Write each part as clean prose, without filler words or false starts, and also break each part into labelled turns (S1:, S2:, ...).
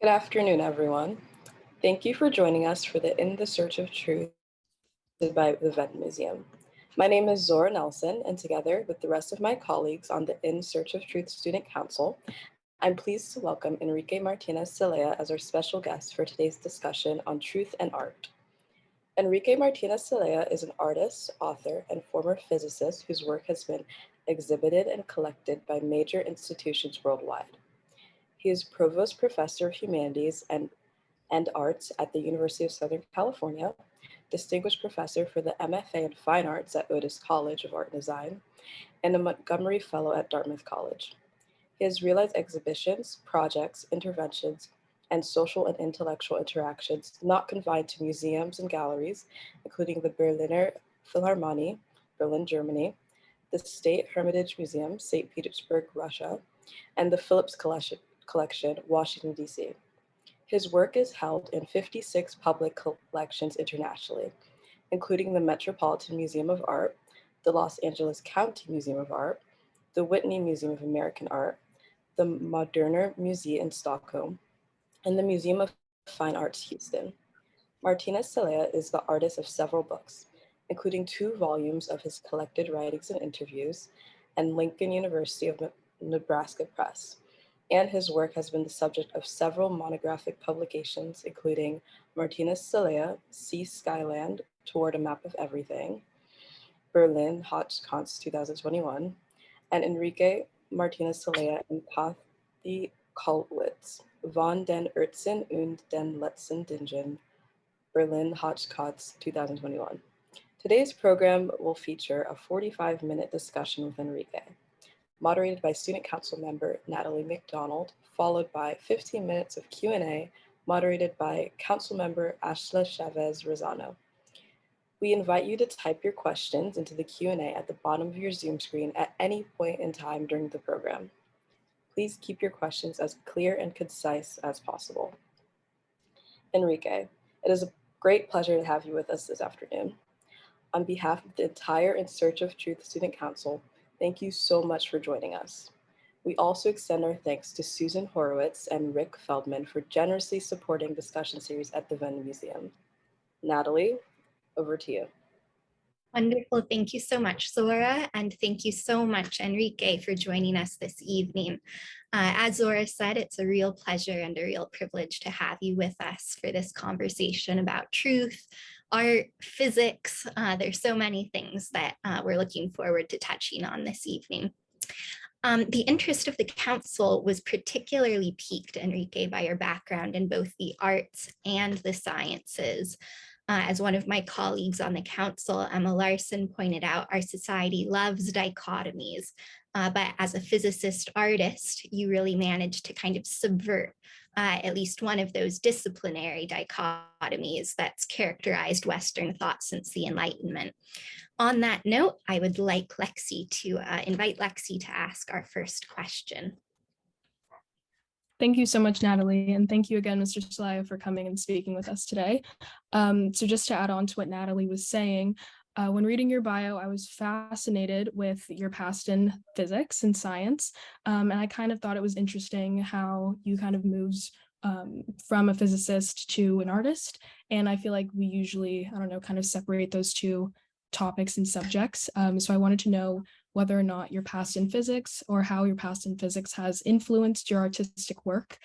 S1: Good afternoon, everyone. Thank you for joining us for the In the Search of Truth by the Venn Museum. My name is Zora Nelson, and together with the rest of my colleagues on the In Search of Truth Student Council, I'm pleased to welcome Enrique Martínez Celaya as our special guest for today's discussion on truth and art. Enrique Martínez Celaya is an artist, author, and former physicist whose work has been exhibited and collected by major institutions worldwide. He is Provost Professor of Humanities and Arts at the University of Southern California, Distinguished Professor for the MFA in Fine Arts at Otis College of Art and Design, and a Montgomery Fellow at Dartmouth College. He has realized exhibitions, projects, interventions, and social and intellectual interactions not confined to museums and galleries, including the Berliner Philharmonie, Berlin, Germany, the State Hermitage Museum, St. Petersburg, Russia, and the Phillips Collection, Washington, D.C. His work is held in 56 public collections internationally, including the Metropolitan Museum of Art, the Los Angeles County Museum of Art, the Whitney Museum of American Art, the Moderner Museum in Stockholm, and the Museum of Fine Arts, Houston. Martínez Celaya is the artist of several books, including 2 volumes of his collected writings and interviews, and Lincoln University of Nebraska Press. And his work has been the subject of several monographic publications, including Martínez Celaya, Sea Skyland, Toward a Map of Everything, Berlin, Hotchkiss 2021, and Enrique Martínez Celaya and Pathy Kultwitz, Von den Urtzen und den letzten Dingen, Berlin, Hotchkiss 2021. Today's program will feature a 45-minute discussion with Enrique, moderated by Student Council member Natalie McDonald, followed by 15 minutes of Q&A, moderated by Council member Ashla Chavez Rosano. We invite you to type your questions into the Q&A at the bottom of your Zoom screen at any point in time during the program. Please keep your questions as clear and concise as possible. Enrique, it is a great pleasure to have you with us this afternoon. On behalf of the entire In Search of Truth Student Council, thank you so much for joining us. We also extend our thanks to Susan Horowitz and Rick Feldman for generously supporting discussion series at the Venn Museum. Natalie, over to you.
S2: Wonderful. Thank you so much, Zora. And thank you so much, Enrique, for joining us this evening. As Zora said, it's a real pleasure and a real privilege to have you with us for this conversation about truth, art, physics. There's so many things that we're looking forward to touching on this evening. The interest of the council was particularly piqued, Enrique, by your background in both the arts and the sciences. As one of my colleagues on the council, Emma Larson, pointed out, our society loves dichotomies, but as a physicist artist, you really managed to kind of subvert at least one of those disciplinary dichotomies that's characterized Western thought since the Enlightenment. On that note, I would like Lexi to invite Lexi to ask our first question.
S3: Thank you so much, Natalie, and thank you again, Mr. Celaya, for coming and speaking with us today. So just to add on to what Natalie was saying, when reading your bio, I was fascinated with your past in physics and science, and I kind of thought it was interesting how you kind of moved from a physicist to an artist, and I feel like we usually, kind of separate those two topics and subjects. So I wanted to know whether or not your past in physics or how your past in physics has influenced your artistic work,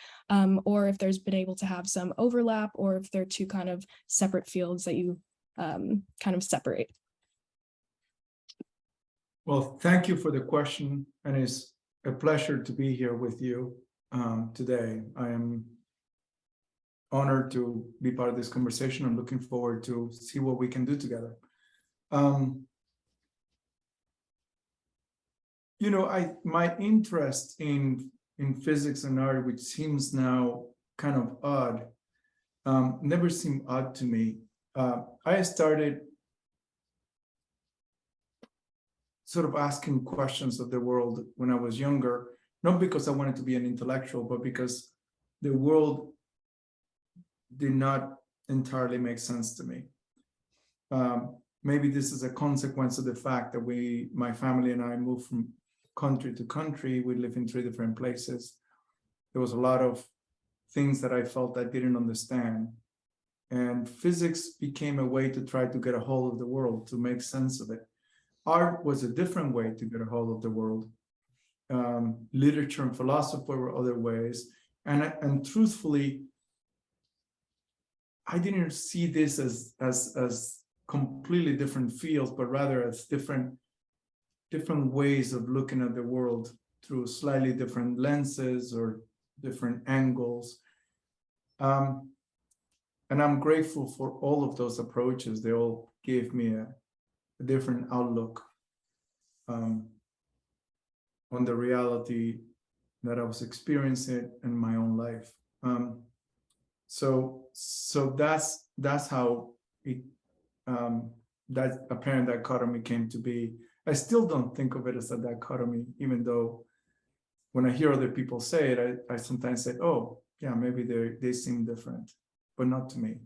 S3: or if there's been able to have some overlap, or if they're two kind of separate fields that you kind of separate.
S4: Well, thank you for the question, and it's a pleasure to be here with you today. I am honored to be part of this conversation. I'm looking forward to see what we can do together. My interest in physics and art, which seems now kind of odd, never seemed odd to me. I started sort of asking questions of the world when I was younger, not because I wanted to be an intellectual, but because the world did not entirely make sense to me. Maybe this is a consequence of the fact that my family and I moved from country to country. We live in 3 different places. There was a lot of things that I felt I didn't understand. And physics became a way to try to get a hold of the world, to make sense of it. Art was a different way to get a hold of the world. Literature and philosophy were other ways. And truthfully, I didn't see this as completely different fields, but rather as different ways of looking at the world through slightly different lenses or different angles. And I'm grateful for all of those approaches. They all gave me a different outlook on the reality that I was experiencing in my own life. So that's how it that apparent dichotomy came to be. I still don't think of it as a dichotomy, even though when I hear other people say it, I sometimes say, oh, yeah, maybe they seem different, but not to me.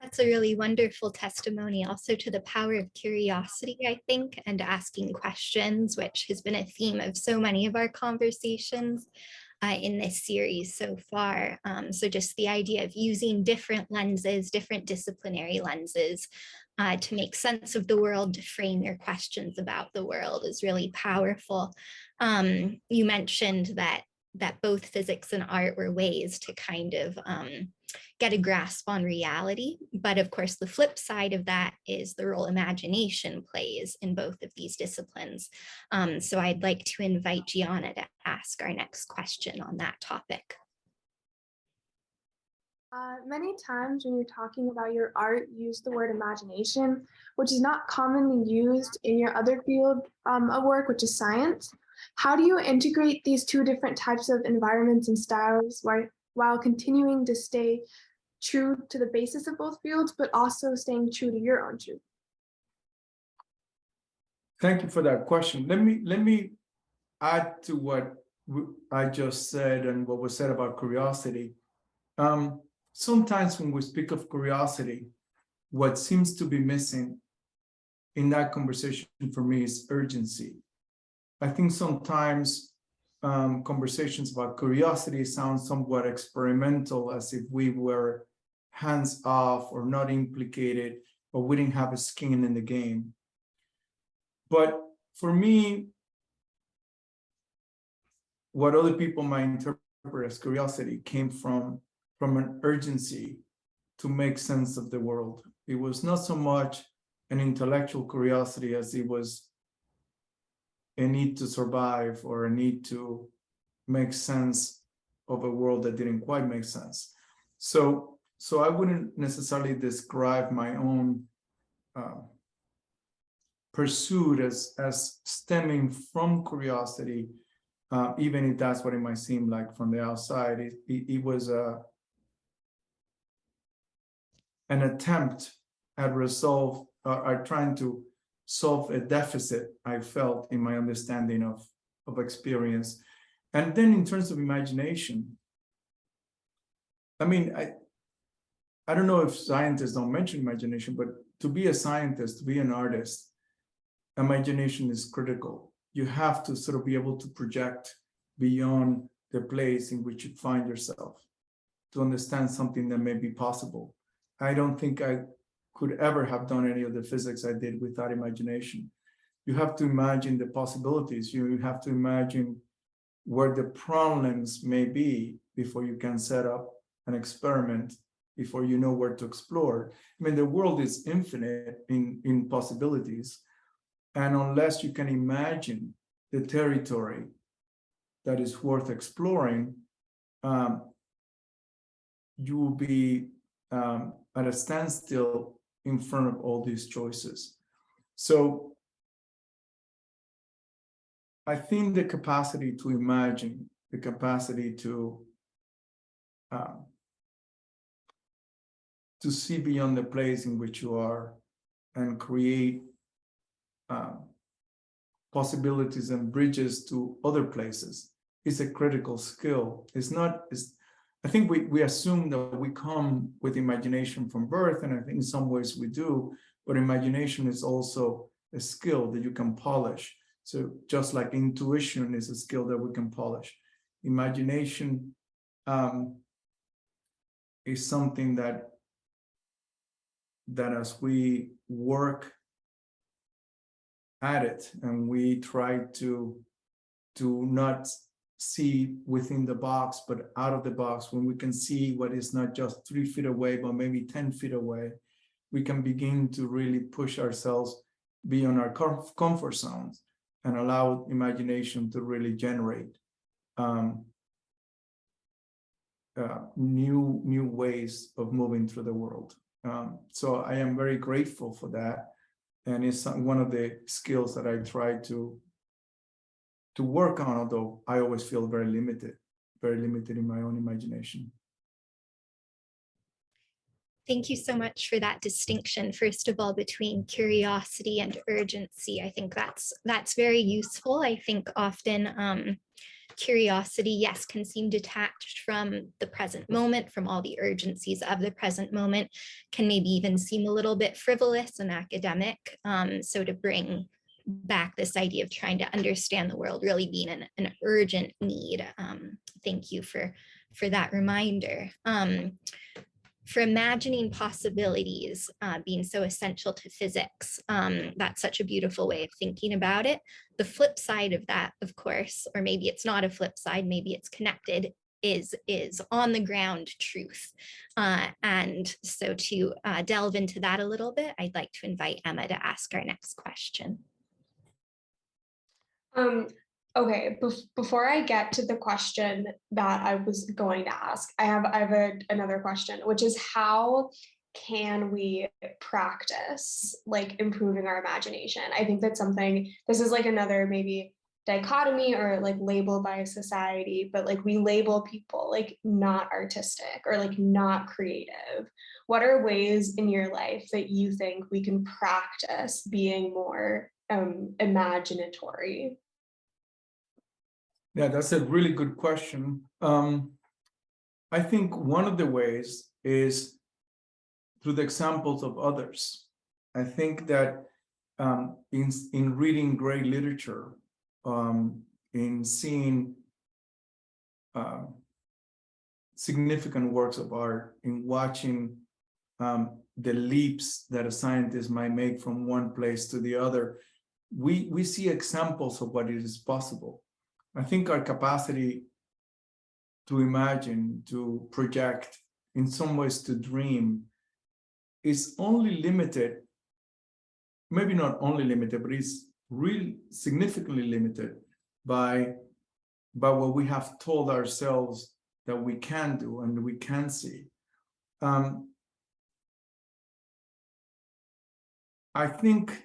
S2: That's a really wonderful testimony also to the power of curiosity, I think, and asking questions, which has been a theme of so many of our conversations in this series so far. So just the idea of using different lenses, different disciplinary lenses to make sense of the world, to frame your questions about the world is really powerful. You mentioned that both physics and art were ways to kind of get a grasp on reality. But of course, the flip side of that is the role imagination plays in both of these disciplines. So I'd like to invite Gianna to ask our next question on that topic.
S5: Many times when you're talking about your art, you use the word imagination, which is not commonly used in your other field of work, which is science. How do you integrate these two different types of environments and styles while continuing to stay true to the basis of both fields, but also staying true to your own truth?
S4: Thank you for that question. Let me add to what I just said and what was said about curiosity. Sometimes when we speak of curiosity, what seems to be missing in that conversation for me is urgency. I think sometimes conversations about curiosity sound somewhat experimental, as if we were hands off or not implicated, or we didn't have a skin in the game. But for me, what other people might interpret as curiosity came from an urgency to make sense of the world. It was not so much an intellectual curiosity as it was a need to survive or a need to make sense of a world that didn't quite make sense. So I wouldn't necessarily describe my own pursuit as stemming from curiosity, even if that's what it might seem like from the outside. It was an attempt at trying to solve a deficit I felt in my understanding of experience. And then in terms of imagination, I mean, I don't know if scientists don't mention imagination, but to be a scientist, to be an artist, imagination is critical. You have to sort of be able to project beyond the place in which you find yourself to understand something that may be possible. I don't think I could ever have done any of the physics I did without imagination. You have to imagine the possibilities. You have to imagine where the problems may be before you can set up an experiment, before you know where to explore. I mean, the world is infinite in possibilities. And unless you can imagine the territory that is worth exploring, you will be at a standstill in front of all these choices. So I think the capacity to imagine, the capacity to see beyond the place in which you are and create possibilities and bridges to other places is a critical skill. I think we assume that we come with imagination from birth, and I think in some ways we do, but imagination is also a skill that you can polish. So just like intuition is a skill that we can polish, imagination is something that as we work at it and we try to not see within the box, but out of the box, when we can see what is not just 3 feet away, but maybe 10 feet away, we can begin to really push ourselves beyond our comfort zones and allow imagination to really generate new ways of moving through the world. So I am very grateful for that. And it's one of the skills that I try to work on, although I always feel very limited in my own imagination.
S2: Thank you so much for that distinction, first of all, between curiosity and urgency. I think that's very useful. I think often curiosity, yes, can seem detached from the present moment, from all the urgencies of the present moment, can maybe even seem a little bit frivolous and academic. So to bring back this idea of trying to understand the world really being an urgent need. Thank you for that reminder. For imagining possibilities being so essential to physics. That's such a beautiful way of thinking about it. The flip side of that, of course, or maybe it's not a flip side, maybe it's connected, is on the ground truth. And so to delve into that a little bit, I'd like to invite Emma to ask our next question.
S5: Okay, before I get to the question that I was going to ask, I have another question, which is how can we practice like improving our imagination? I think that's something, this is like another maybe dichotomy or like label by society, but like we label people like not artistic or like not creative. What are ways in your life that you think we can practice being more imaginatory?
S4: Yeah, that's a really good question. I think one of the ways is through the examples of others. I think that in reading great literature, in seeing significant works of art, in watching the leaps that a scientist might make from one place to the other, we see examples of what is possible. I think our capacity to imagine, to project, in some ways to dream, is only limited, maybe not only limited, but is really significantly limited by what we have told ourselves that we can do and we can see. I think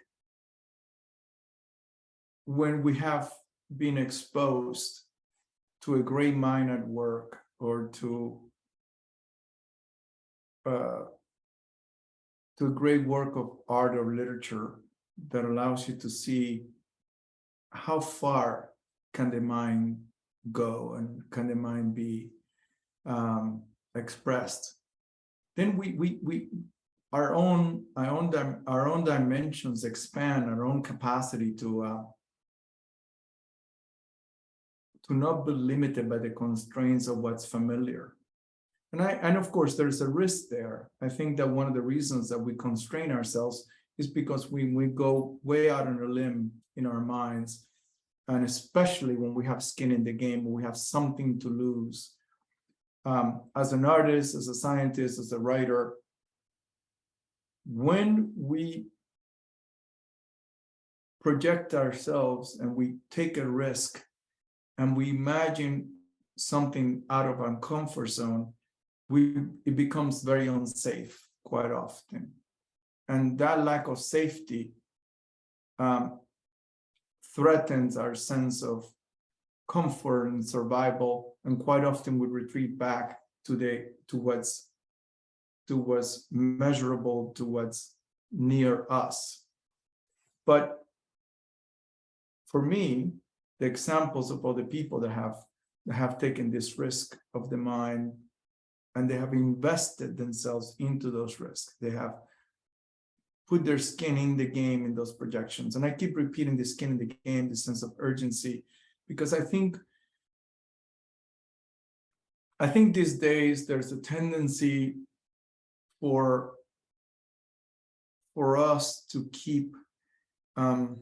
S4: when we have been exposed to a great mind at work or to a great work of art or literature that allows you to see how far can the mind go and can the mind be expressed, then our own dimensions expand, our own capacity to not be limited by the constraints of what's familiar. And of course, there's a risk there. I think that one of the reasons that we constrain ourselves is because we go way out on a limb in our minds, and especially when we have skin in the game, when we have something to lose. As an artist, as a scientist, as a writer, when we project ourselves and we take a risk and we imagine something out of our comfort zone, it becomes very unsafe quite often. And that lack of safety threatens our sense of comfort and survival, and quite often we retreat back to what's measurable, to what's near us. But for me, the examples of other people that have taken this risk of the mind, and they have invested themselves into those risks. They have put their skin in the game in those projections. And I keep repeating the skin in the game, the sense of urgency, because I think I think these days there's a tendency for us to keep to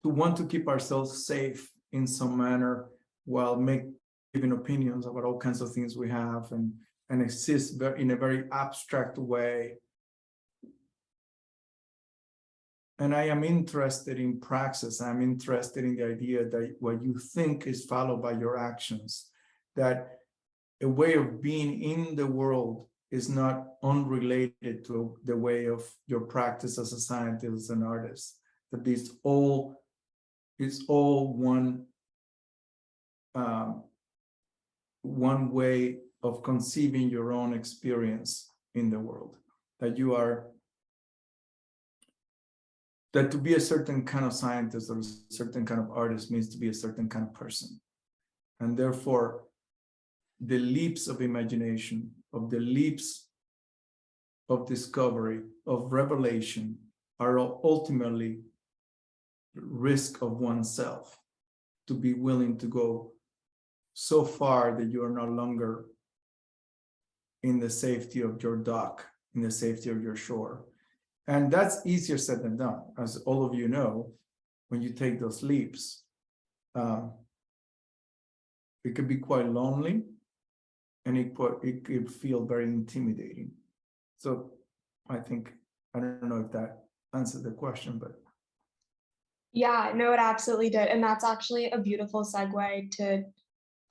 S4: want to keep ourselves safe in some manner while giving opinions about all kinds of things we have and exist in a very abstract way. And I am interested in praxis. I'm interested in the idea that what you think is followed by your actions, that a way of being in the world is not unrelated to the way of your practice as a scientist and artist, that it's all one way of conceiving your own experience in the world, that to be a certain kind of scientist or a certain kind of artist means to be a certain kind of person. And therefore, the leaps of imagination, of the leaps of discovery, of revelation, are ultimately risk of oneself, to be willing to go so far that you are no longer in the safety of your dock, in the safety of your shore. And that's easier said than done. As all of you know, when you take those leaps, it could be quite lonely, and it could feel very intimidating. So I don't know if that answered the question, but.
S5: Yeah, no, it absolutely did. And that's actually a beautiful segue to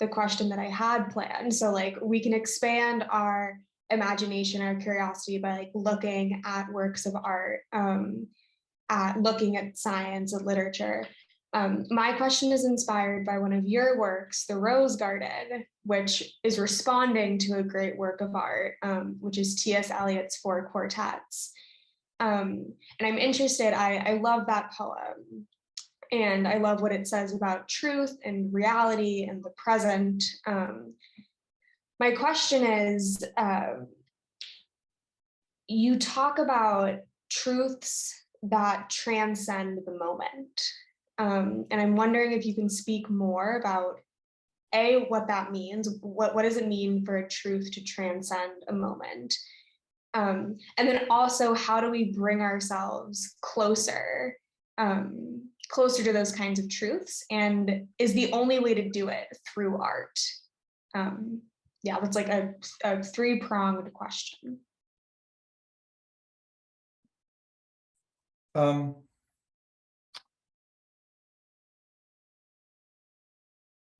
S5: the question that I had planned. So like we can expand our imagination, our curiosity by like looking at works of art, looking at science and literature. My question is inspired by one of your works, The Rose Garden, which is responding to a great work of art, which is T.S. Eliot's Four Quartets. And I'm interested, I love that poem. And I love what it says about truth and reality and the present. My question is, you talk about truths that transcend the moment. And I'm wondering if you can speak more about what that means. What does it mean for a truth to transcend a moment? And then also, how do we bring ourselves closer to those kinds of truths? And is the only way to do it through art? Yeah, that's like a three-pronged question.
S4: I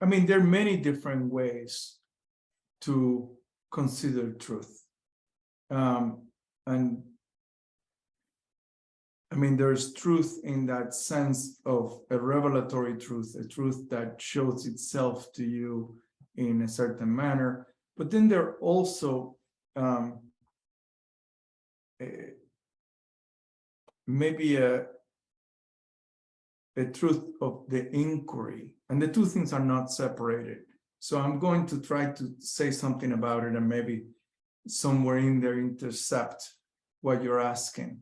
S4: mean, there are many different ways to consider truth. And I mean, there's truth in that sense of a revelatory truth, a truth that shows itself to you in a certain manner. But then there are also maybe a truth of the inquiry, and the two things are not separated. So I'm going to try to say something about it and maybe somewhere in there intercept what you're asking.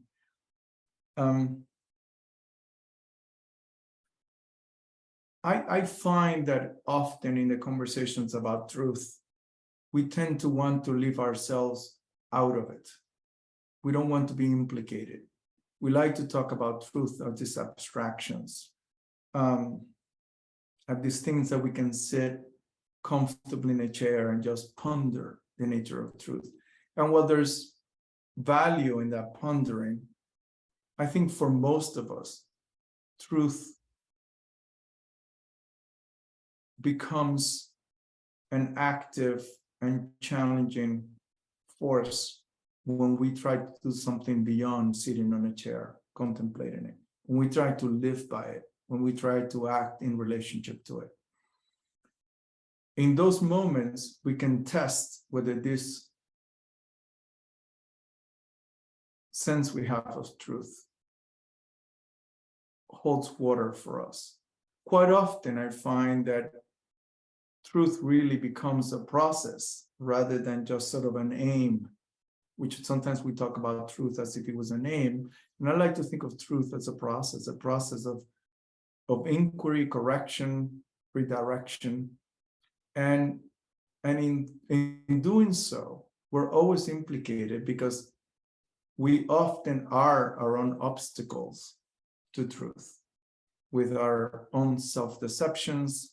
S4: I find that often in the conversations about truth, we tend to want to leave ourselves out of it. We don't want to be implicated. We like to talk about truth as these abstractions, as these things that we can sit comfortably in a chair and just ponder the nature of truth. And while there's value in that pondering, I think for most of us, truth becomes an active and challenging force when we try to do something beyond sitting on a chair, contemplating it, when we try to live by it, when we try to act in relationship to it. In those moments, we can test whether this sense we have of truth holds water for us. Quite often, I find that truth really becomes a process rather than just sort of an aim, which sometimes we talk about truth as if it was an aim. And I like to think of truth as a process of inquiry, correction, redirection. And in doing so, we're always implicated because we often are our own obstacles to truth, with our own self-deceptions,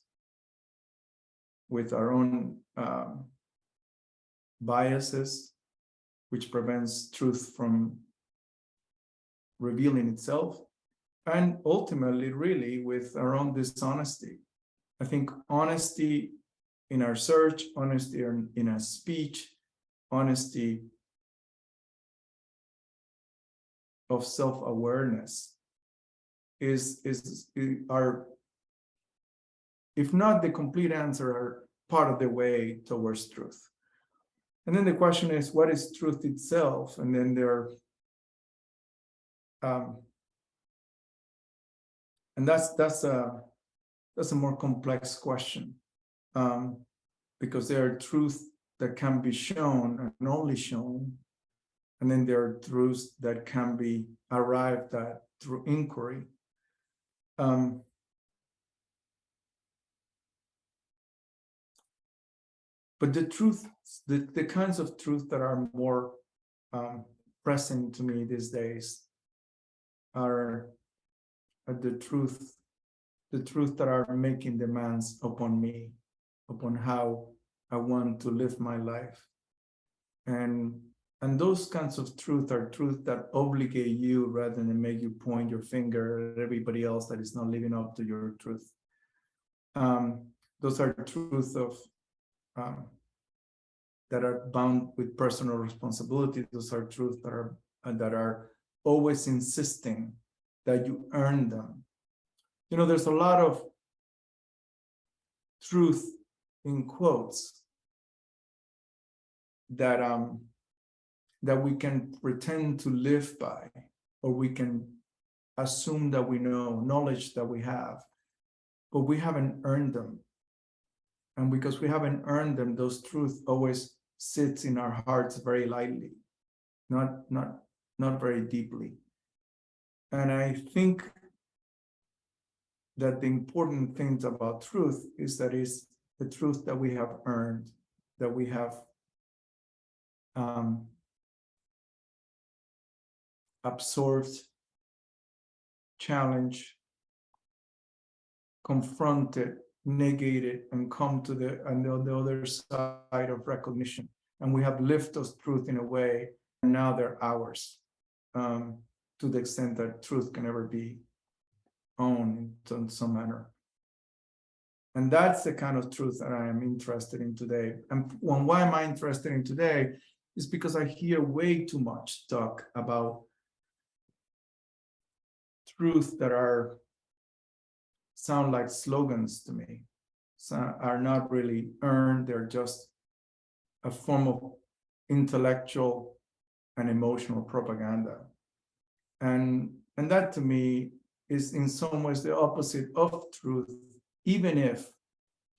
S4: with our own biases, which prevents truth from revealing itself, and ultimately, really, with our own dishonesty. I think honesty in our search, honesty in our speech, honesty of self-awareness is our, if not the complete answer, are part of the way towards truth. And then the question is, what is truth itself? And then there are, and that's a more complex question, because there are truths that can be shown and only shown, and then there are truths that can be arrived at through inquiry. But the truth, the kinds of truth that are more present to me these days are the truth that are making demands upon me, upon how I want to live my life. And those kinds of truth are truth that obligate you rather than make you point your finger at everybody else that is not living up to your truth. Those are truths of that are bound with personal responsibility. Those are truths that are always insisting that you earn them. You know, there's a lot of truth in quotes that that we can pretend to live by, or we can assume that we know, knowledge that we have, but we haven't earned them. And because we haven't earned them, those truths always sits in our hearts very lightly, not very deeply. And I think that the important things about truth is that it's the truth that we have earned, that we have absorbed, challenged, confronted, negated, and come to the other side of recognition. And we have lived those truths in a way, and now they're ours, to the extent that truth can ever be owned in some manner. And that's the kind of truth that I am interested in today. And why am I interested in today is because I hear way too much talk about truths that sound like slogans to me, are not really earned. They're just a form of intellectual and emotional propaganda. And that to me is in some ways the opposite of truth, even if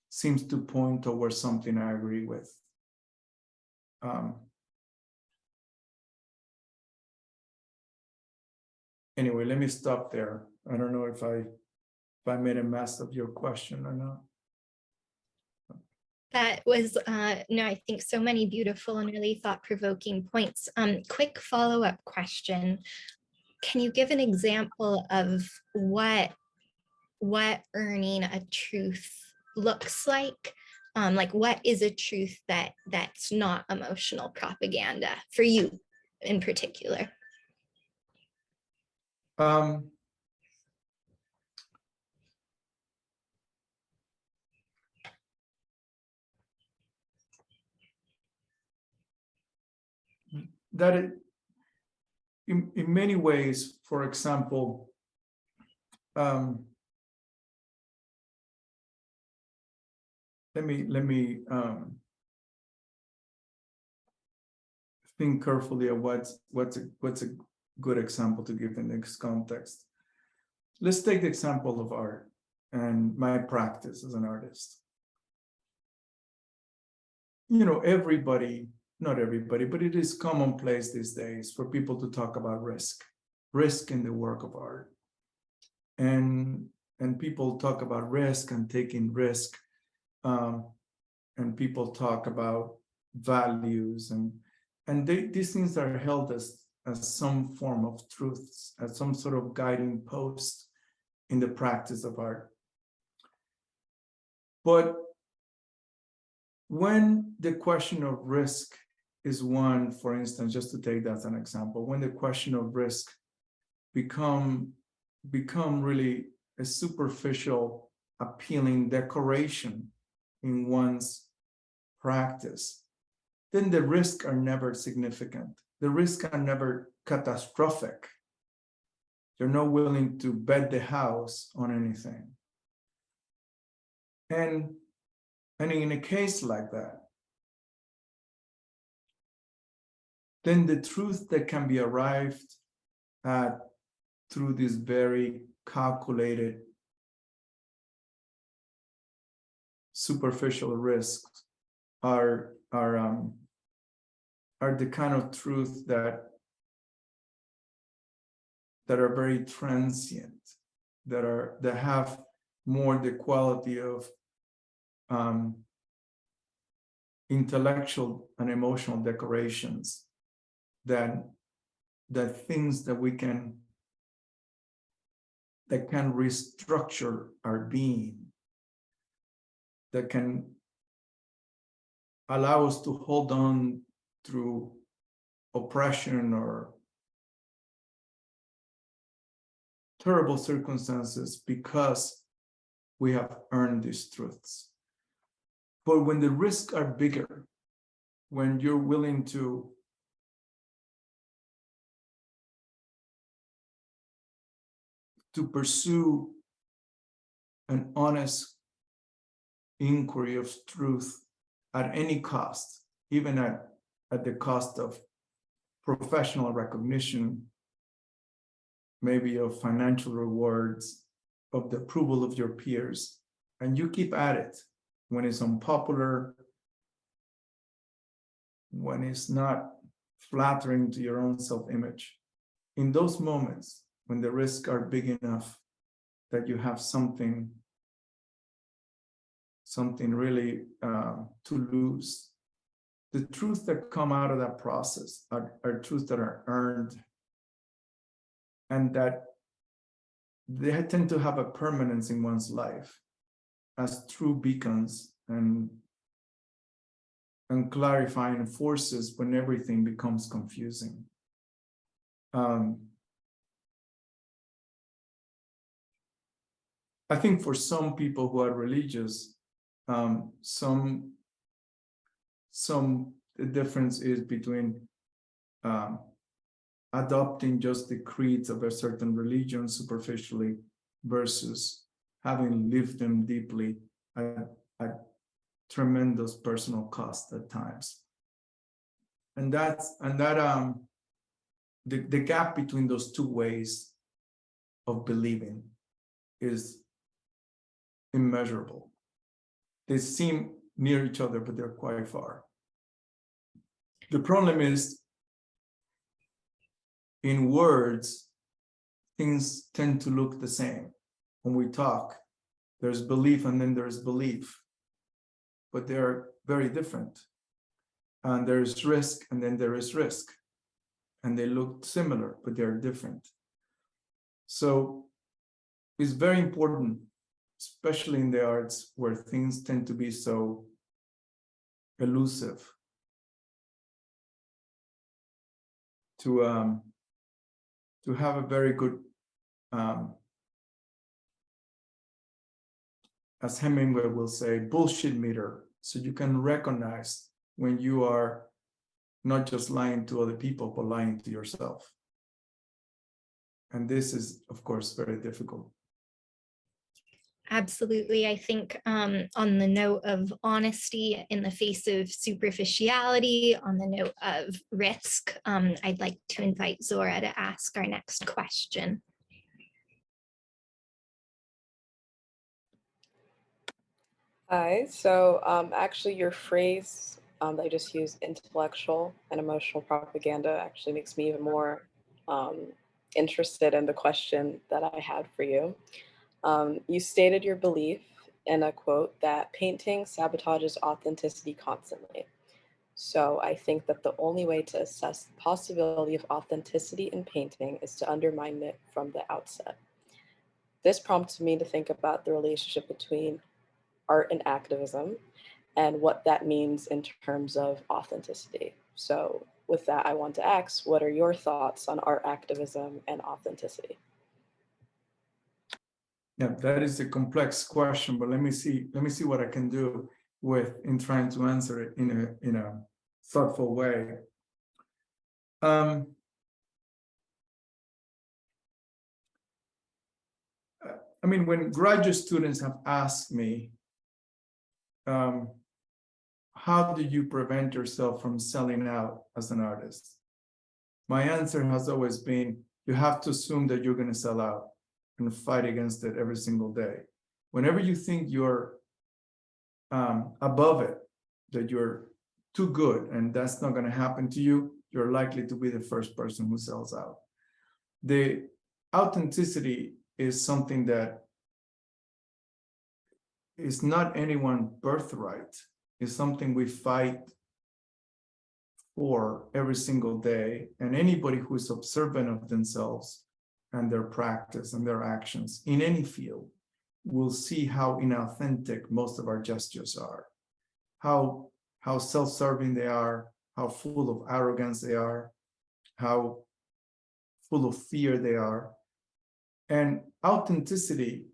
S4: seems to point towards something I agree with. Anyway, let me stop there. I don't know if I made a mess of your question or not.
S2: That was, no, I think so many beautiful and really thought-provoking points. Quick follow-up question. Can you give an example of what earning a truth looks like? Like what is a truth that's not emotional propaganda for you in particular?
S4: That in many ways, for example, let me think carefully of what's a good example to give in this context. Let's take the example of art and my practice as an artist. You know, not everybody, but it is commonplace these days for people to talk about risk in the work of art. And people talk about risk and taking risk and people talk about values, and these things are held as some form of truths, as some sort of guiding post in the practice of art. But when the question of risk is one, for instance, just to take that as an example, when the question of risk become really a superficial, appealing decoration in one's practice, then the risks are never significant. The risks are never catastrophic. You're not willing to bet the house on anything. And in a case like that, then the truth that can be arrived at through these very calculated, superficial risks are the kind of truth that are very transient, that have more the quality of intellectual and emotional decorations than things that can restructure our being, that can allow us to hold on through oppression or terrible circumstances because we have earned these truths. But when the risks are bigger, when you're willing to pursue an honest inquiry of truth at any cost, even at the cost of professional recognition, maybe of financial rewards, of the approval of your peers, and you keep at it when it's unpopular, when it's not flattering to your own self-image. In those moments, when the risks are big enough that you have something really to lose, the truths that come out of that process are truths that are earned, and that they tend to have a permanence in one's life as true beacons and clarifying forces when everything becomes confusing. I think for some people who are religious, the difference is between adopting just the creeds of a certain religion superficially versus having lived them deeply at tremendous personal cost at times. And the gap between those two ways of believing is immeasurable. They seem near each other, but they're quite far. The problem is, in words, things tend to look the same. When we talk, there's belief and then there's belief, but they're very different. And there's risk and then there is risk. And they look similar, but they're different. So it's very important, especially in the arts where things tend to be so elusive, to have a very good, as Hemingway will say, bullshit meter, so you can recognize when you are not just lying to other people, but lying to yourself. And this is, of course, very difficult.
S2: Absolutely. I think on the note of honesty in the face of superficiality, on the note of risk, I'd like to invite Zora to ask our next question.
S1: Hi, so actually your phrase that I just used, intellectual and emotional propaganda, actually makes me even more interested in the question that I had for you. You stated your belief and I quote, that painting sabotages authenticity constantly. So I think that the only way to assess the possibility of authenticity in painting is to undermine it from the outset. This prompts me to think about the relationship between art and activism and what that means in terms of authenticity. So with that, I want to ask, what are your thoughts on art activism and authenticity?
S4: Yeah, that is a complex question, but let me see what I can do in trying to answer it in a thoughtful way. I mean, when graduate students have asked me, how do you prevent yourself from selling out as an artist? My answer has always been, you have to assume that you're going to sell out and fight against it every single day. Whenever you think you're above it, that you're too good and that's not going to happen to you, you're likely to be the first person who sells out. The authenticity is something that is not anyone's birthright. It's something we fight for every single day. And anybody who is observant of themselves and their practice and their actions in any field will see how inauthentic most of our gestures are, how self-serving they are, how full of arrogance they are, how full of fear they are. And authenticity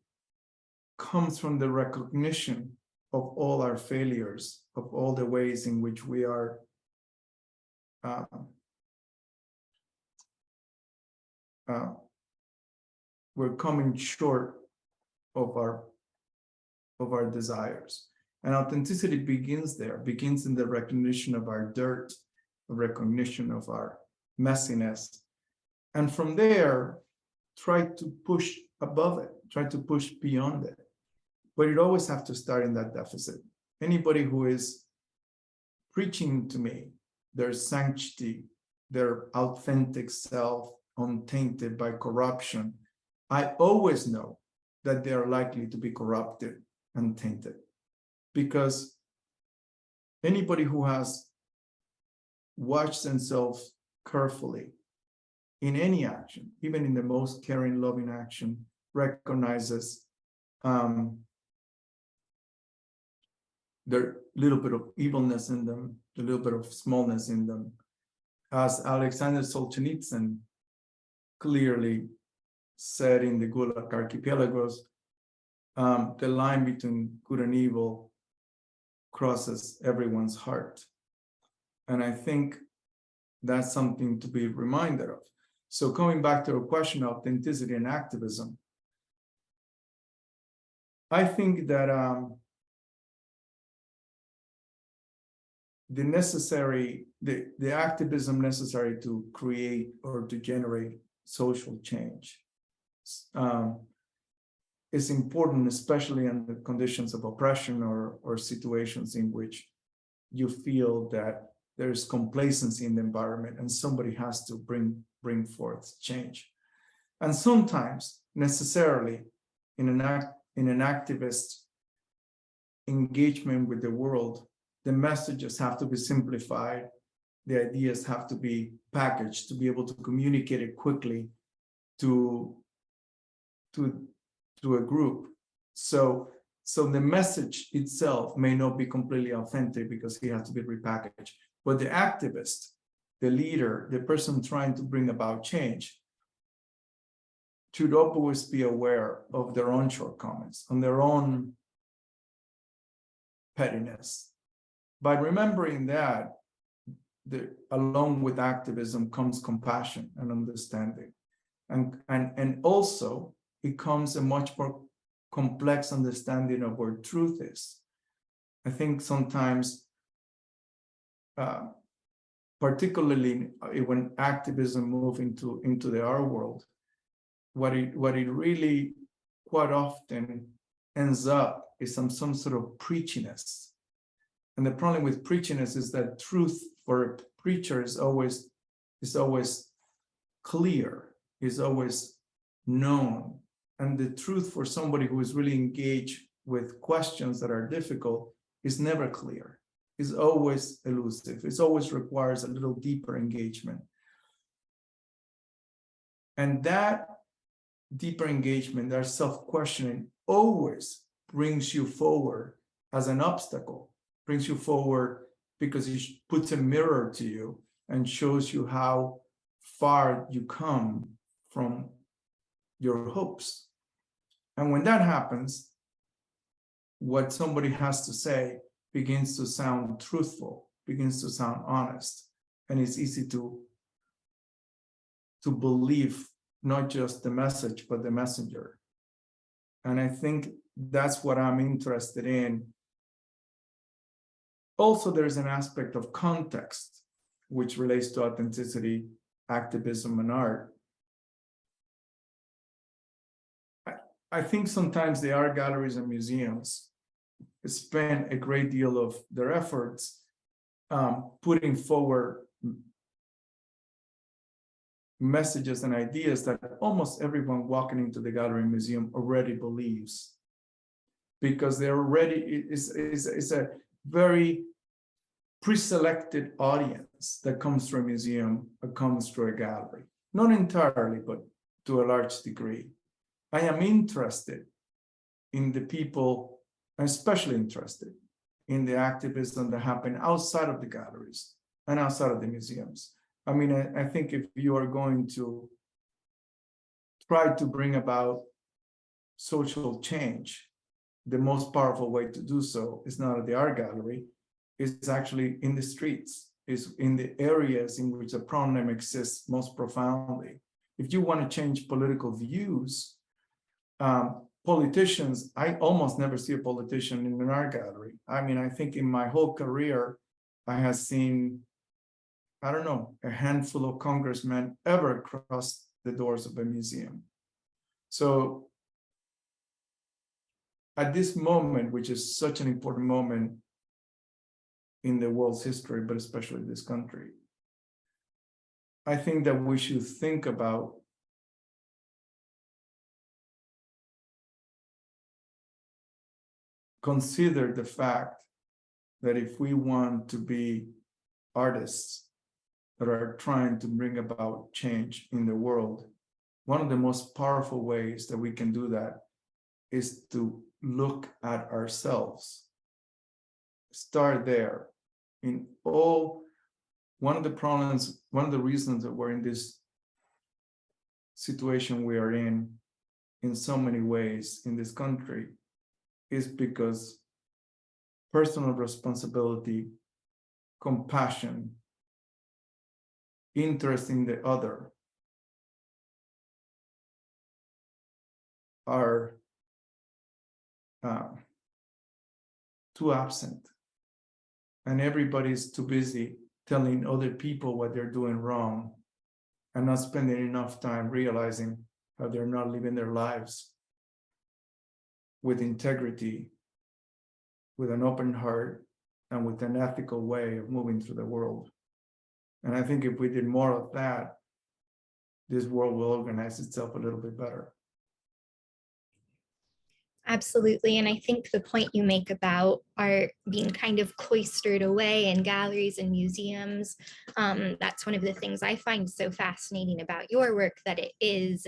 S4: comes from the recognition of all our failures, of all the ways in which we are we're coming short of our desires. And authenticity begins there, begins in the recognition of our dirt, the recognition of our messiness. And from there, try to push above it, try to push beyond it. But it always has to start in that deficit. Anybody who is preaching to me their sanctity, their authentic self, untainted by corruption, I always know that they are likely to be corrupted and tainted. Because anybody who has watched themselves carefully in any action, even in the most caring, loving action, recognizes their little bit of evilness in them, the little bit of smallness in them. As Alexander Solzhenitsyn clearly said in the Gulag Archipelagos, the line between good and evil crosses everyone's heart. And I think that's something to be reminded of. So coming back to a question of authenticity and activism, I think that the activism necessary to create or to generate social change is important, especially in the conditions of oppression or situations in which you feel that there's complacency in the environment and somebody has to bring forth change. And sometimes, necessarily, in an activist engagement with the world, the messages have to be simplified, the ideas have to be packaged to be able to communicate it quickly to a group. So the message itself may not be completely authentic because it has to be repackaged. But the activist, the leader, the person trying to bring about change should always be aware of their own shortcomings, on their own pettiness. By remembering that, along with activism comes compassion and understanding. And also, it comes a much more complex understanding of where truth is. I think sometimes, particularly when activism moves into the art world, what it really quite often ends up is some sort of preachiness. And the problem with preachiness is that truth for a preacher is always clear, is always known. And the truth for somebody who is really engaged with questions that are difficult is never clear. It's always elusive. It always requires a little deeper engagement. And that deeper engagement, that self-questioning, always brings you forward as an obstacle, brings you forward because it puts a mirror to you and shows you how far you come from your hopes. And when that happens, what somebody has to say begins to sound truthful, begins to sound honest, and it's easy to believe not just the message, but the messenger. And I think that's what I'm interested in. Also, there's an aspect of context, which relates to authenticity, activism, and art. I think sometimes the art galleries and museums spend a great deal of their efforts putting forward messages and ideas that almost everyone walking into the gallery and museum already believes, because they're already, it's a very pre-selected audience that comes to a museum or comes to a gallery. Not entirely, but to a large degree. I am interested in the people, I'm especially interested in the activism that happen outside of the galleries and outside of the museums. I mean, I think if you are going to try to bring about social change, the most powerful way to do so is not at the art gallery, it's actually in the streets, is in the areas in which the problem exists most profoundly. If you want to change political views, politicians, I almost never see a politician in an art gallery. I mean, I think in my whole career, I have seen, I don't know, a handful of congressmen ever cross the doors of a museum. So at this moment, which is such an important moment in the world's history, but especially this country, I think that we should think about consider the fact that if we want to be artists that are trying to bring about change in the world, one of the most powerful ways that we can do that is to look at ourselves. Start there. In all, one of the problems, one of the reasons that we're in this situation we are in so many ways in this country, is because personal responsibility, compassion, interest in the other are too absent. And everybody's too busy telling other people what they're doing wrong and not spending enough time realizing how they're not living their lives with integrity, with an open heart, and with an ethical way of moving through the world. And I think if we did more of that, this world will organize itself a little bit better.
S2: Absolutely. And I think the point you make about art being kind of cloistered away in galleries and museums, that's one of the things I find so fascinating about your work, that it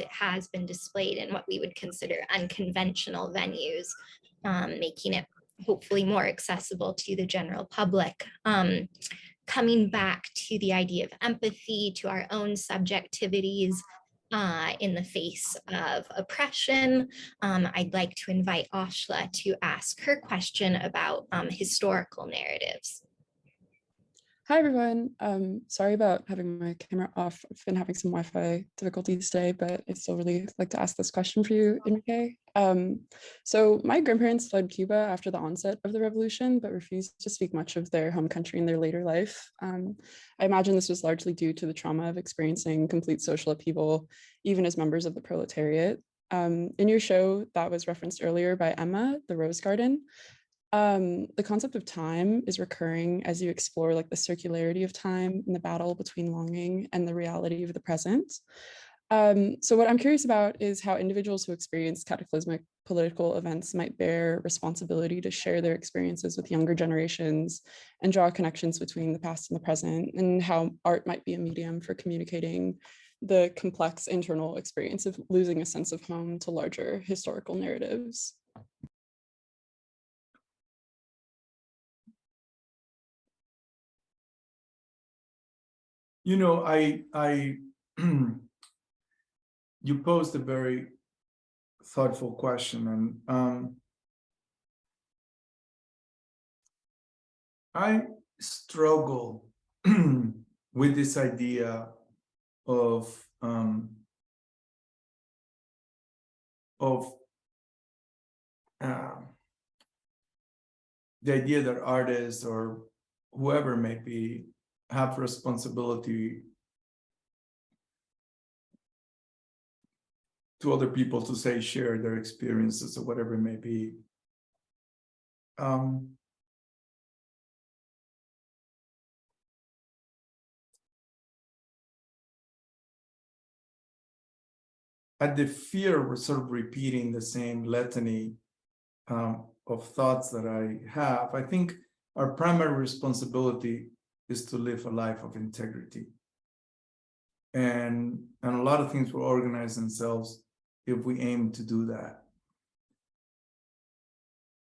S2: has been displayed in what we would consider unconventional venues, making it hopefully more accessible to the general public. Coming back to the idea of empathy, to our own subjectivities, in the face of oppression, I'd like to invite Ashla to ask her question about historical narratives.
S6: Hi, everyone. Sorry about having my camera off. I've been having some Wi-Fi difficulties today, but I still really like to ask this question for you, Enrique. So my grandparents fled Cuba after the onset of the revolution, but refused to speak much of their home country in their later life. I imagine this was largely due to the trauma of experiencing complete social upheaval, even as members of the proletariat. In your show that was referenced earlier by Emma, The Rose Garden, the concept of time is recurring as you explore like the circularity of time and the battle between longing and the reality of the present. So what I'm curious about is how individuals who experience cataclysmic political events might bear responsibility to share their experiences with younger generations and draw connections between the past and the present, and how art might be a medium for communicating the complex internal experience of losing a sense of home to larger historical narratives.
S4: You know, you posed a very thoughtful question, and I struggle with this idea of the idea that artists or whoever may be have responsibility to other people to say share their experiences or whatever it may be. At the fear of sort of repeating the same litany of thoughts that I have, I think our primary responsibility is to live a life of integrity. And a lot of things will organize themselves if we aim to do that.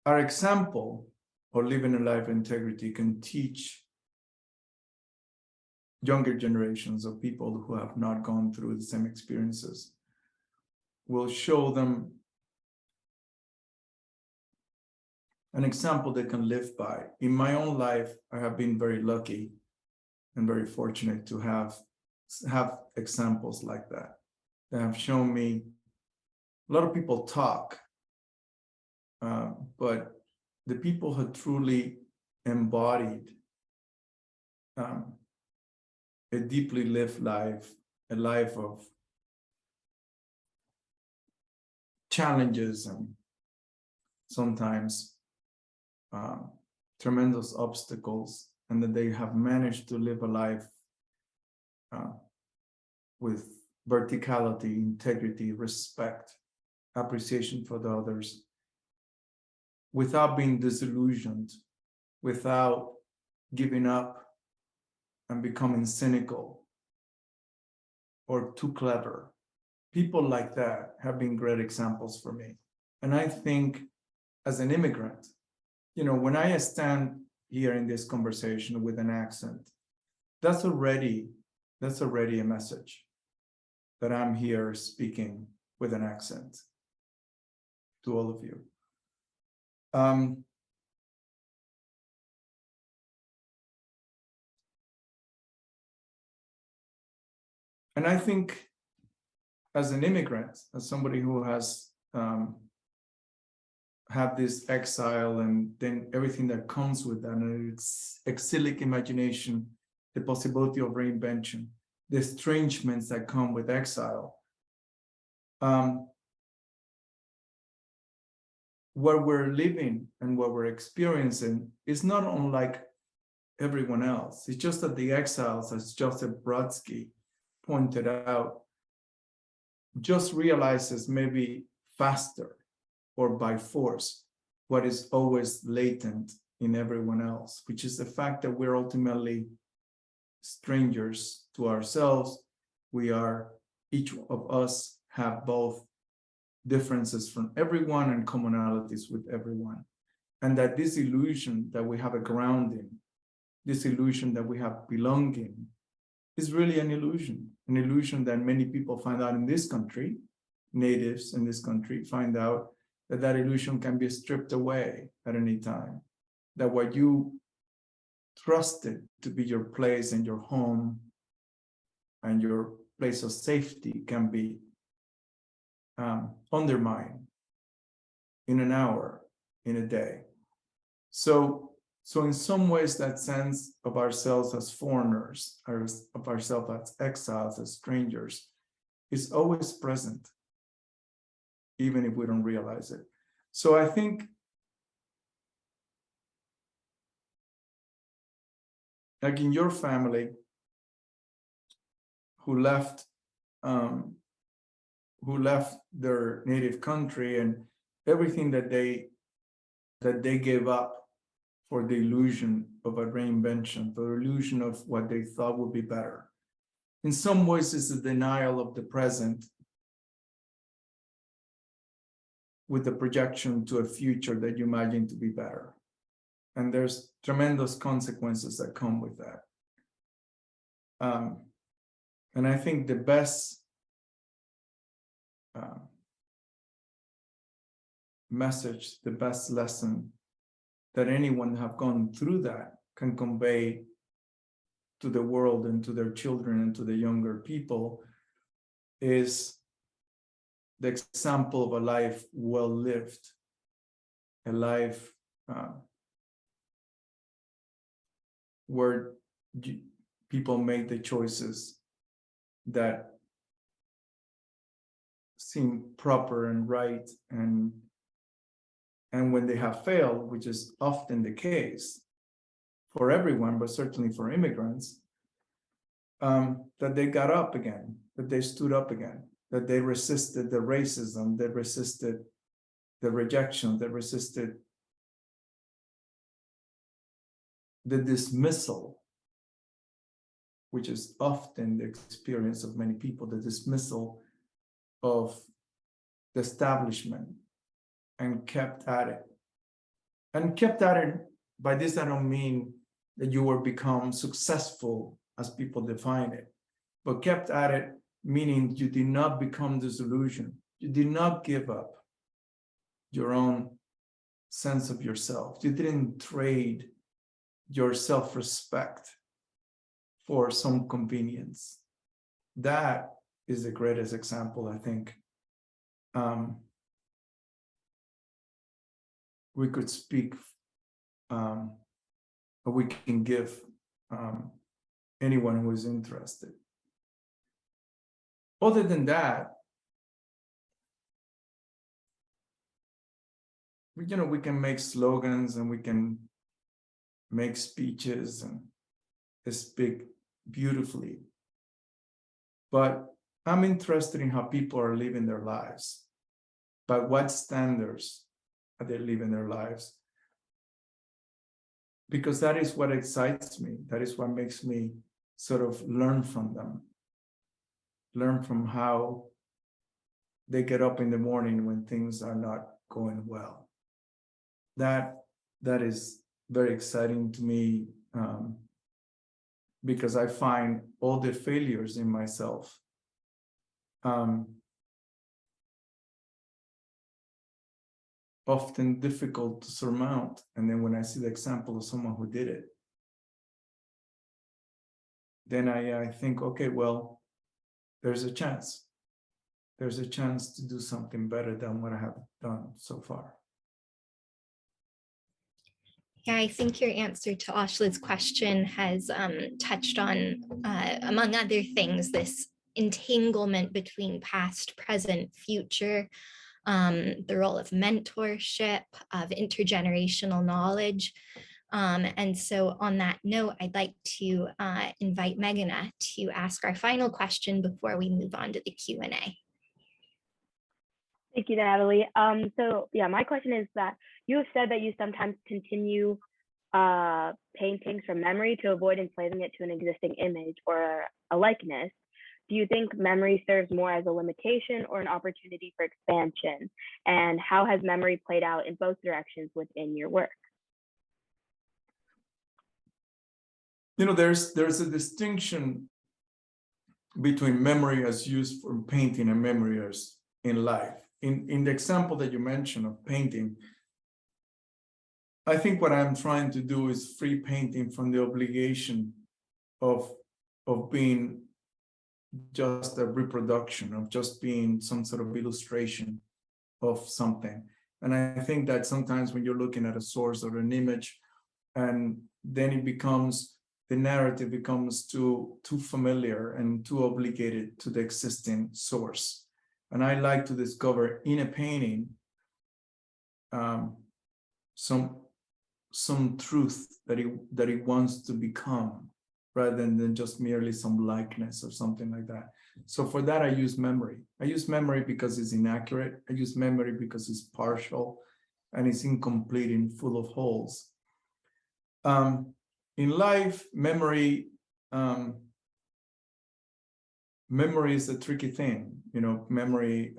S4: Our example of living a life of integrity can teach younger generations of people who have not gone through the same experiences. Will show them an example they can live by. In my own life, I have been very lucky and very fortunate to have examples like that have shown me. A lot of people talk, but the people who truly embodied a deeply lived life, a life of challenges and sometimes tremendous obstacles, and that they have managed to live a life with verticality, integrity, respect, appreciation for the others, without being disillusioned, without giving up and becoming cynical or too clever. People like that have been great examples for me. And I think as an immigrant, you know, when I stand here in this conversation with an accent, that's already a message that I'm here speaking with an accent to all of you. And I think as an immigrant, as somebody who has had this exile and then everything that comes with that, and its exilic imagination, the possibility of reinvention, the estrangements that come with exile, what we're living and what we're experiencing is not unlike everyone else. It's just that the exiles, as Joseph Brodsky pointed out, just realizes maybe faster or by force what is always latent in everyone else, which is the fact that we're ultimately strangers to ourselves. We are, each of us have both differences from everyone and commonalities with everyone. And that this illusion that we have a grounding, this illusion that we have belonging, is really an illusion that many people find out in this country, natives in this country find out that illusion can be stripped away at any time. That what you trusted to be your place and your home and your place of safety can be undermined in an hour, in a day. So in some ways, that sense of ourselves as foreigners, of ourselves as exiles, as strangers, is always present, even if we don't realize it. So I think like in your family, who left who left their native country and everything that they gave up for the illusion of a reinvention, for the illusion of what they thought would be better. In some ways, it's a denial of the present with the projection to a future that you imagine to be better. And there's tremendous consequences that come with that. And I think the best message, the best lesson that anyone have gone through that can convey to the world and to their children and to the younger people is the example of a life well lived, a life where people make the choices that seem proper and right, and when they have failed, which is often the case for everyone, but certainly for immigrants, that they got up again, that they stood up again, that they resisted the racism, they resisted the rejection, they resisted the dismissal, which is often the experience of many people, the dismissal of the establishment, and kept at it. And kept at it, by this I don't mean that you will become successful as people define it, but kept at it meaning you did not become disillusioned. You did not give up your own sense of yourself. You didn't trade your self-respect for some convenience. That is the greatest example, I think. We could speak, or we can give anyone who is interested. Other than that, we can make slogans and we can make speeches and speak beautifully. But I'm interested in how people are living their lives. By what standards are they living their lives? Because that is what excites me. That is what makes me sort of learn from them. Learn from how they get up in the morning when things are not going well. That is very exciting to me, because I find all the failures in myself often difficult to surmount. And then when I see the example of someone who did it, then I think, okay, well, there's a chance. There's a chance to do something better than what I have done so far.
S2: Yeah, I think your answer to Ashla's question has touched on, among other things, this entanglement between past, present, future, the role of mentorship, of intergenerational knowledge. And so on that note, I'd like to invite Meghana to ask our final question before we move on to the Q&A.
S7: Thank you, Natalie. So yeah, my question is that you have said that you sometimes continue paintings from memory to avoid enslaving it to an existing image or a likeness. Do you think memory serves more as a limitation or an opportunity for expansion? And how has memory played out in both directions within your work?
S4: There's a distinction between memory as used for painting and memory as in life. In the example that you mentioned of painting, I think what I'm trying to do is free painting from the obligation of being just a reproduction, of just being some sort of illustration of something. And I think that sometimes when you're looking at a source or an image, and then the narrative becomes too familiar and too obligated to the existing source. And I like to discover in a painting some truth that it wants to become, rather than just merely some likeness or something like that. So for that, I use memory. I use memory because it's inaccurate. I use memory because it's partial and it's incomplete and full of holes. In life, memory is a tricky thing. Memory.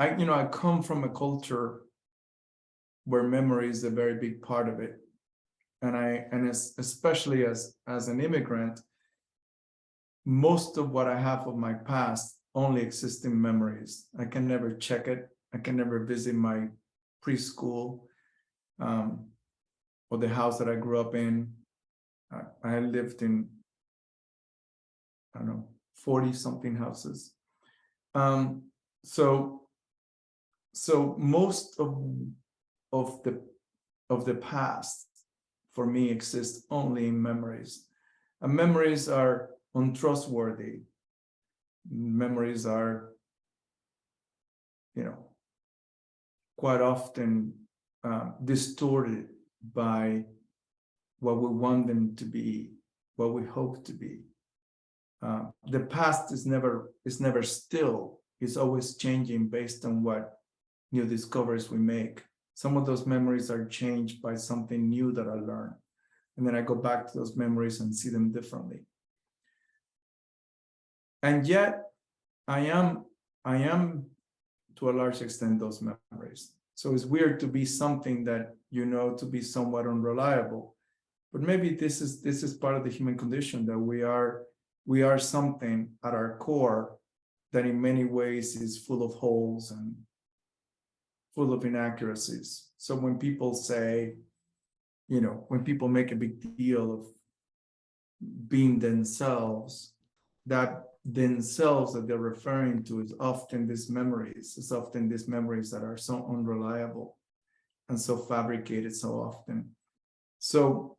S4: I come from a culture where memory is a very big part of it, and especially as an immigrant, most of what I have of my past only exists in memories. I can never check it. I can never visit my preschool or the house that I grew up in. I lived in, I don't know, 40 something houses. So most of the past for me exists only in memories. And memories are untrustworthy. Memories are, quite often distorted by what we want them to be, what we hope to be. The past is never still. It's always changing based on what new discoveries we make. Some of those memories are changed by something new that I learned. And then I go back to those memories and see them differently. And yet I am to a large extent those memories. So it's weird to be something that to be somewhat unreliable. But maybe this is part of the human condition, that we are something at our core that in many ways is full of holes and full of inaccuracies. So when people say, when people make a big deal of being themselves, that themselves that they're referring to is often these memories. It's often these memories that are so unreliable and so fabricated so often. So,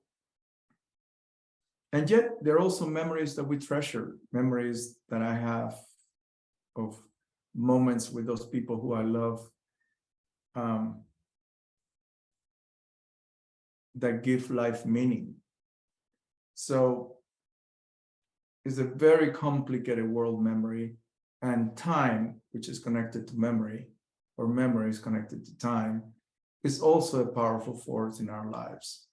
S4: and yet there are also memories that we treasure, memories that I have of moments with those people who I love, that give life meaning. So it's a very complicated world, memory, and time, which is connected to memory, or memory is connected to time, is also a powerful force in our lives.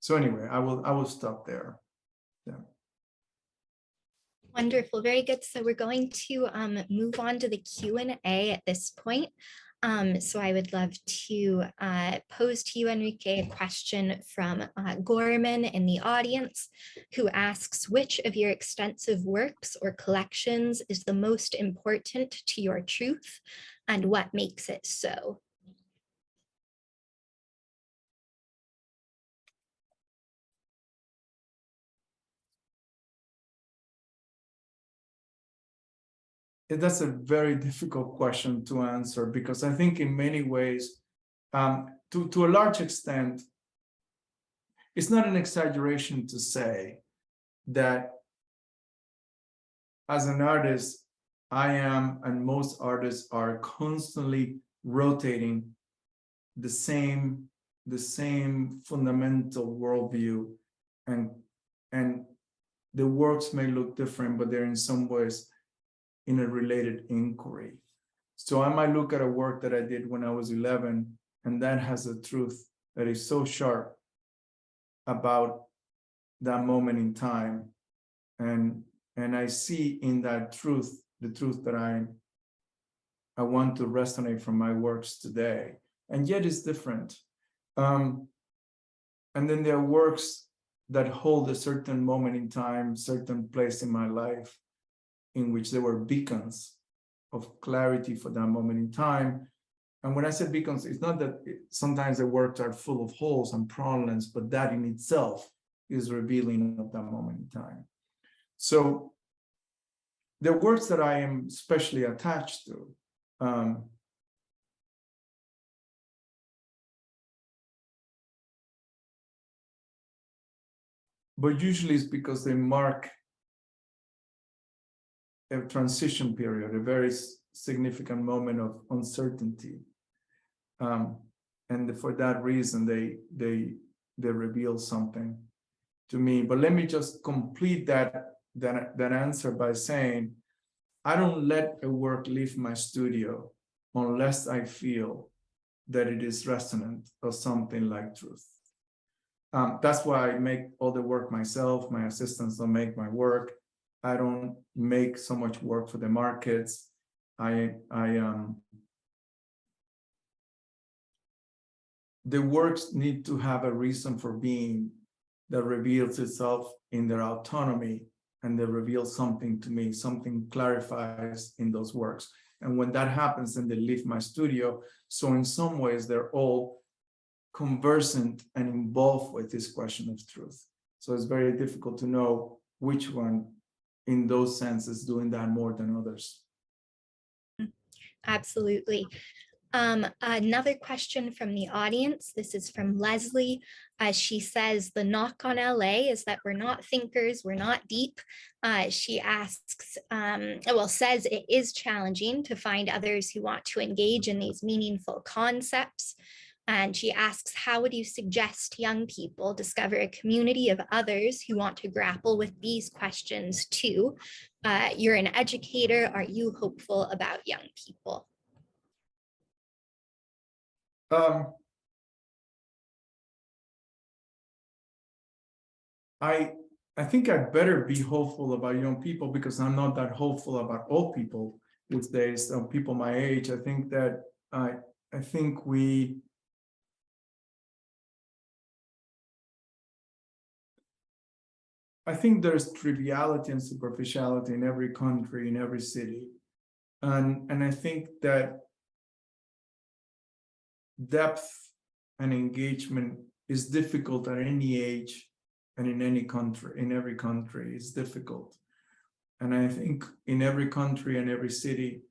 S4: So anyway, I will stop there. Yeah.
S2: Wonderful, very good. So we're going to move on to the Q&A at this point. So I would love to pose to you, Enrique, a question from Gorman in the audience, who asks, which of your extensive works or collections is the most important to your truth, and what makes it so?
S4: That's a very difficult question to answer, because I think in many ways, to a large extent, it's not an exaggeration to say that as an artist, I am, and most artists are, constantly rotating the same fundamental worldview, and the works may look different, but they're in some ways in a related inquiry. So I might look at a work that I did when I was 11, and that has a truth that is so sharp about that moment in time. And I see in that truth, the truth that I want to resonate from my works today. And yet it's different. And then there are works that hold a certain moment in time, certain place in my life, in which there were beacons of clarity for that moment in time. And when I say beacons, it's not that sometimes the works are full of holes and problems, but that in itself is revealing of that moment in time. So the works that I am especially attached to, but usually it's because they mark a transition period, a very significant moment of uncertainty. And for that reason, they reveal something to me. But let me just complete that answer by saying, I don't let a work leave my studio unless I feel that it is resonant or something like truth. That's why I make all the work myself. My assistants don't make my work. I don't make so much work for the markets. The works need to have a reason for being that reveals itself in their autonomy, and they reveal something to me, something clarifies in those works. And when that happens, then they leave my studio. So in some ways, they're all conversant and involved with this question of truth. So it's very difficult to know which one in those senses doing that more than others.
S2: Absolutely. Another question from the audience. This is from Leslie. She says, the knock on LA is that we're not thinkers, we're not deep. She asks, says it is challenging to find others who want to engage in these meaningful concepts. And she asks, how would you suggest young people discover a community of others who want to grapple with these questions too? You're an educator. Are you hopeful about young people?
S4: I think I'd better be hopeful about young people, because I'm not that hopeful about old people these days, people my age. I think that I think there's triviality and superficiality in every country, in every city. And I think that depth and engagement is difficult at any age and in any country, in every country is difficult. And I think in every country and every city,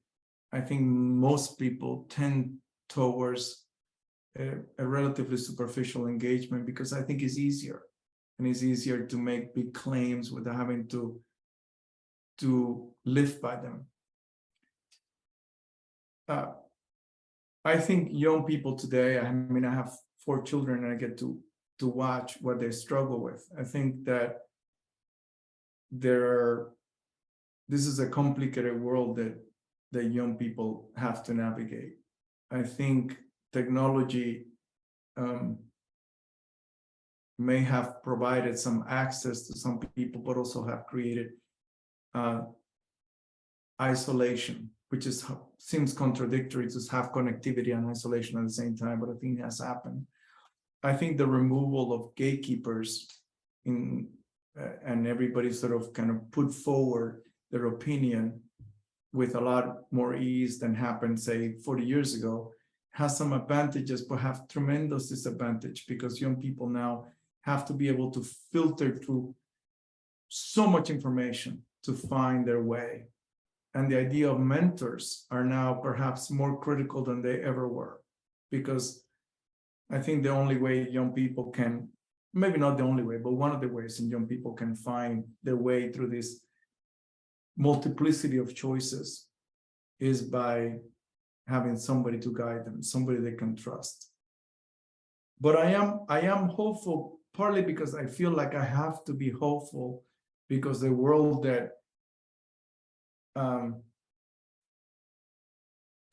S4: I think most people tend towards a relatively superficial engagement, because I think it's easier. And it's easier to make big claims without having to live by them. I think young people today, I mean, I have 4 children and I get to watch what they struggle with. I think that this is a complicated world that young people have to navigate. I think technology may have provided some access to some people, but also have created isolation, which seems contradictory to have connectivity and isolation at the same time, but I think it has happened. I think the removal of gatekeepers and everybody sort of kind of put forward their opinion with a lot more ease than happened, say, 40 years ago, has some advantages, but have tremendous disadvantage, because young people now have to be able to filter through so much information to find their way. And the idea of mentors are now perhaps more critical than they ever were, because I think the only way young people can, maybe not the only way, but one of the ways young people can find their way through this multiplicity of choices is by having somebody to guide them, somebody they can trust. But I am hopeful, partly because I feel like I have to be hopeful, because the world that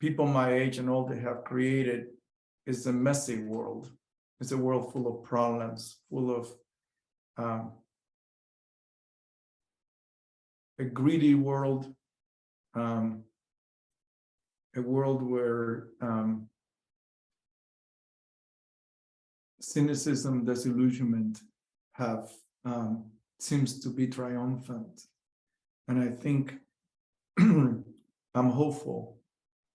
S4: people my age and older have created is a messy world. It's a world full of problems, full of a greedy world, a world where cynicism, disillusionment have seems to be triumphant. And I think I'm hopeful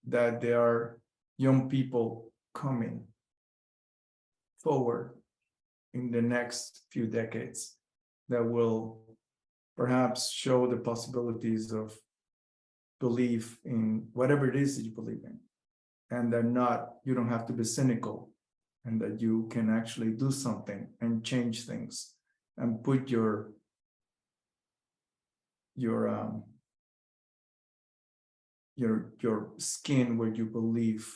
S4: that there are young people coming forward in the next few decades that will perhaps show the possibilities of belief in whatever it is that you believe in, and that you don't have to be cynical, and that you can actually do something and change things and put your skin where you believe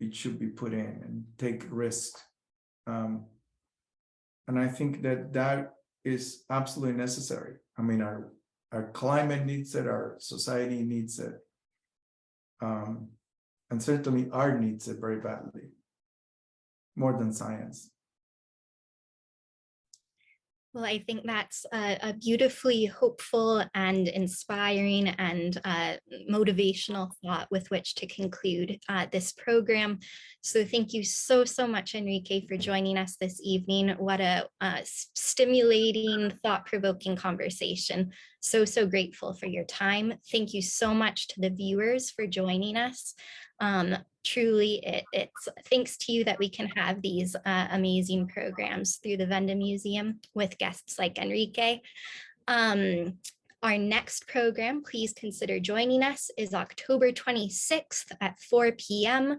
S4: it should be put in, and take risks. And I think that is absolutely necessary. I mean, our climate needs it, our society needs it. And certainly art needs it very badly, more than science.
S2: Well, I think that's a beautifully hopeful and inspiring and motivational thought with which to conclude this program. So thank you so much, Enrique, for joining us this evening. What a stimulating, thought-provoking conversation. So grateful for your time. Thank you so much to the viewers for joining us. Truly, it's thanks to you that we can have these amazing programs through the Venda Museum with guests like Enrique. Our next program, please consider joining us, is October 26th at 4 p.m.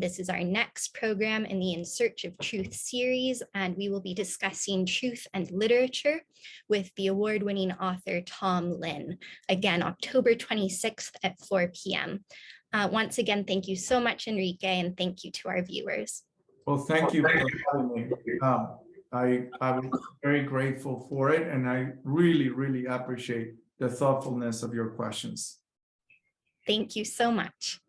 S2: This is our next program in the In Search of Truth series, and we will be discussing truth and literature with the award-winning author Tom Lin. Again, October 26th at 4 p.m. Once again, thank you so much, Enrique, and thank you to our viewers.
S4: Well, thank you for having me. I was very grateful for it, and I really appreciate the thoughtfulness of your questions.
S2: Thank you so much.